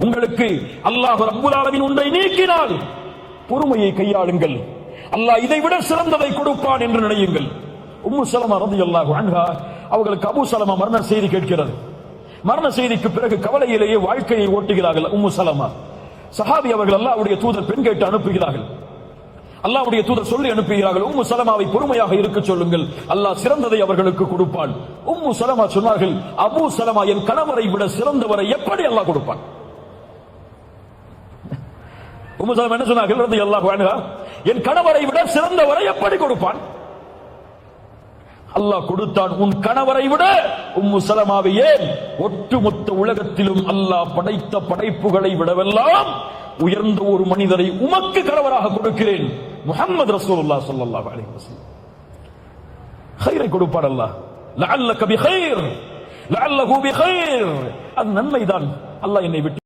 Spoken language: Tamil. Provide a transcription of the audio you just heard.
உங்களுக்கு அல்லாஹ் ரப்புல் ஆலமீன் ஒன்றை நீக்கினால் பொறுமையை கையாளுங்கள், அல்லாஹ் இதைவிட சிறந்ததை கொடுப்பான் என்று நினையுங்கள். உம்மு சலமா ரலியல்லாஹு அன்ஹா அவர்களுக்கு அபூ சலமா மரண செய்தி கேட்கிறது. மரண செய்திக்கு பிறகு கவலையிலேயே வாழ்க்கையை ஓட்டுகிறார்கள். உம்மு சலமா சஹாபி அவர்கள் அல்லாஹ்வுடைய தூதர் பெண் கேட்டு அனுப்புகிறார்கள். அல்லாஹ்வுடைய தூதர் சொல்லி அனுப்புகிறார்கள், உம்மு சலமாவை பொறுமையாக இருக்க சொல்லுங்கள், அல்லாஹ் சிறந்ததை அவர்களுக்கு கொடுப்பான். உம்மு சலமா சொன்னார்கள், அபூ சலமா என் கணவரை விட சிறந்தவரை எப்படி அல்லாஹ் கொடுப்பான்? உம்மு சலமா என்ன சொன்னார்கள் ரலியல்லாஹு அன்ஹா, என் கணவரை விட சிறந்தவரை எப்படி கொடுப்பான்? அல்லாஹ் கொடுத்தான். உன் கணவரை விட உம்மு சலமாவை ஏன் ஒட்டுமொத்த உலகத்திலும் அல்லாஹ் படைத்த படைப்புகளை விடவெல்லாம் உயர்ந்த ஒரு மனிதரை உமக்கு கணவராக கொடுக்கிறேன், முஹம்மது ரசூலுல்லாஹ் ஸல்லல்லாஹு அலைஹி வஸல்லம். கைரை கொடுப்பார் அல்லாஹ். லஅல்லக பிகைர், லஅல்லஹு பிகைர், அது நன்மைதான். அல்லாஹ் என்னை விட்டு